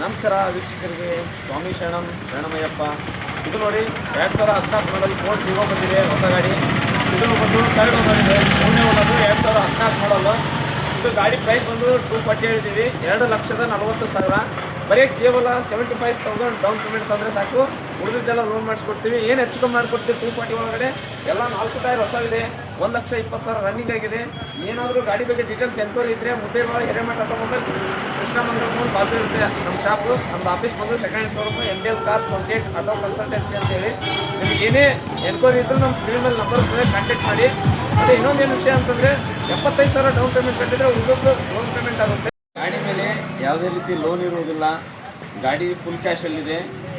ನಮಸ್ಕಾರ ವೀಕ್ಷಕರಿಗೆ, ಸ್ವಾಮಿ ಶರಣಮಯ್ಯಪ್ಪ. ಇದು ನೋಡಿ 2014 ಮಾಡಲ್ ಫೋರ್ಡ್ ವಿವೋ ಬಂದಿದೆ, ಹೊಸ ಗಾಡಿ. ಇದು ಬಂದು ಥರ್ಡ್ ಓನರ್ ಇದೆ, ಮೂರನೇ ಓನರು 2014 ಮಾಡಲು. ಇದು ಗಾಡಿ ಪ್ರೈಸ್ ಬಂದು 240 ಹೇಳಿದ್ದೀವಿ, 2,40,000. ಬರೀ ಕೇವಲ 75,000 ಡೌನ್ ಪೇಮೆಂಟ್ ತಂದರೆ ಸಾಕು, ಉಳಿದಿದ್ದೆಲ್ಲ ಲೋನ್ ಮಾಡಿಸ್ಕೊಡ್ತೀವಿ. ಏನು ಹೆಚ್ಚು ಕಮ್ಮಿ ಮಾಡಿಕೊಡ್ತೀವಿ. 240 ಒಳಗಡೆ ಎಲ್ಲ 4 ಟೈರ್ ಹೊಸವಿದೆ, 1,20,000 ರನ್ನಿಂಗ್ ಆಗಿದೆ. ಏನಾದರೂ ಗಾಡಿ ಬಗ್ಗೆ ಡೀಟೇಲ್ಸ್ ಎನ್ಕ್ವೈರಿ ಇದ್ದರೆ ಮುದ್ದೇಮಾಳ ಹಿರೇಮಠ ಆಟೋಮೊಬೈಲ್ಸ್ ಕೃಷ್ಣ ಮಂದಿರ ಮೂಲ ಬಾಜು ಇರುತ್ತೆ ನಮ್ಮ ಶಾಪು. ನಮ್ಮದು ಆಫೀಸ್ ಬಂದು second showroom NDL cars contact auto consultancy ಅಂತೇಳಿ. ನಿಮಗೆ ಏನೇ ಎನ್ಕ್ವೈರಿ ಇದ್ದರೂ ನಮ್ಮ ಸ್ಕ್ರೀನ್ ಮೇಲೆ ನಂಬರ್ ಕಾಂಟ್ಯಾಕ್ಟ್ ಮಾಡಿ. ಅದೇ ಇನ್ನೊಂದೇನು ವಿಷಯ ಅಂತಂದರೆ 75,000 ಡೌನ್ ಪೇಮೆಂಟ್ ಕಟ್ಟಿದ್ರೆ ಉಳಿದೊಬ್ಬರು ಲೋನ್ ಪೇಮೆಂಟ್ ಆಗುತ್ತೆ. ಗಾಡಿ ಮೇಲೆ ಯಾವುದೇ ರೀತಿ ಲೋನ್ ಇರುವುದಿಲ್ಲ, ಗಾಡಿ ಫುಲ್ ಕ್ಯಾಶಲ್ಲಿದೆ.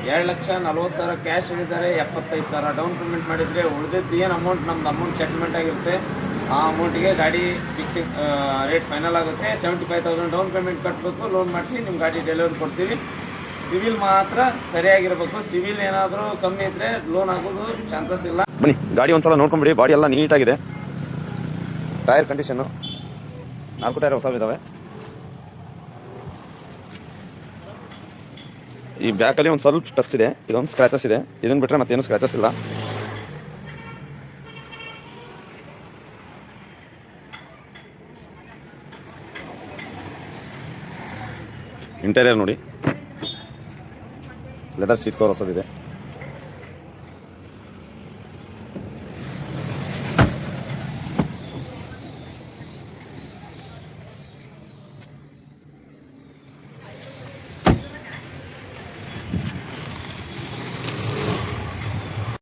2,40,000 ಕ್ಯಾಶ್ ಹೇಳಿದ್ದಾರೆ, 75,000 ಡೌನ್ ಪೇಮೆಂಟ್ ಮಾಡಿದರೆ ಉಳಿದಿದ್ದು ಏನು ಅಮೌಂಟ್ ನಮ್ಮದು ಅಮೌಂಟ್ ಸೆಟ್ಲ್ಮೆಂಟ್ ಆಗಿರುತ್ತೆ, ಆ ಅಮೌಂಟಿಗೆ ಗಾಡಿ ಫಿಕ್ಸಿಂಗ್ ರೇಟ್ ಫೈನಲ್ ಆಗುತ್ತೆ. 75,000 ಡೌನ್ ಪೇಮೆಂಟ್ ಕಟ್ಟಬೇಕು, ಲೋನ್ ಮಾಡಿಸಿ ನಿಮ್ಮ ಗಾಡಿ ಡೆಲಿವರಿ ಕೊಡ್ತೀವಿ. ಸಿವಿಲ್ ಮಾತ್ರ ಸರಿಯಾಗಿರಬೇಕು. ಸಿವಿಲ್ ಏನಾದರೂ ಕಮ್ಮಿ ಇದ್ದರೆ ಲೋನ್ ಆಗೋದು ಚಾನ್ಸಸ್ ಇಲ್ಲ. ಬನ್ನಿ, ಗಾಡಿ ಒಂದ್ಸಲ ನೋಡ್ಕೊಂಬಿಡಿ. ಬಾಡಿ ಎಲ್ಲ ನೀಟಾಗಿದೆ, ಟೈರ್ ಕಂಡೀಷನ್ನು 4 ಟೈರ್ ಹೊಸವಿದ್ದಾವೆ. ಈ ಬ್ಯಾಕಲ್ಲಿ ಒಂದು ಸ್ವಲ್ಪ ಟಚ್ ಇದೆ, ಇದೊಂದು ಸ್ಕ್ರ್ಯಾಚಸ್ ಇದೆ. ಇದನ್ನು ಬಿಟ್ಟರೆ ಮತ್ತೇನು ಸ್ಕ್ರ್ಯಾಚಸ್ ಇಲ್ಲ. ಇಂಟೀರಿಯರ್ ನೋಡಿ, ಲೆದರ್ ಸೀಟ್ ಕವರ್ ಹೊಸದಿದೆ.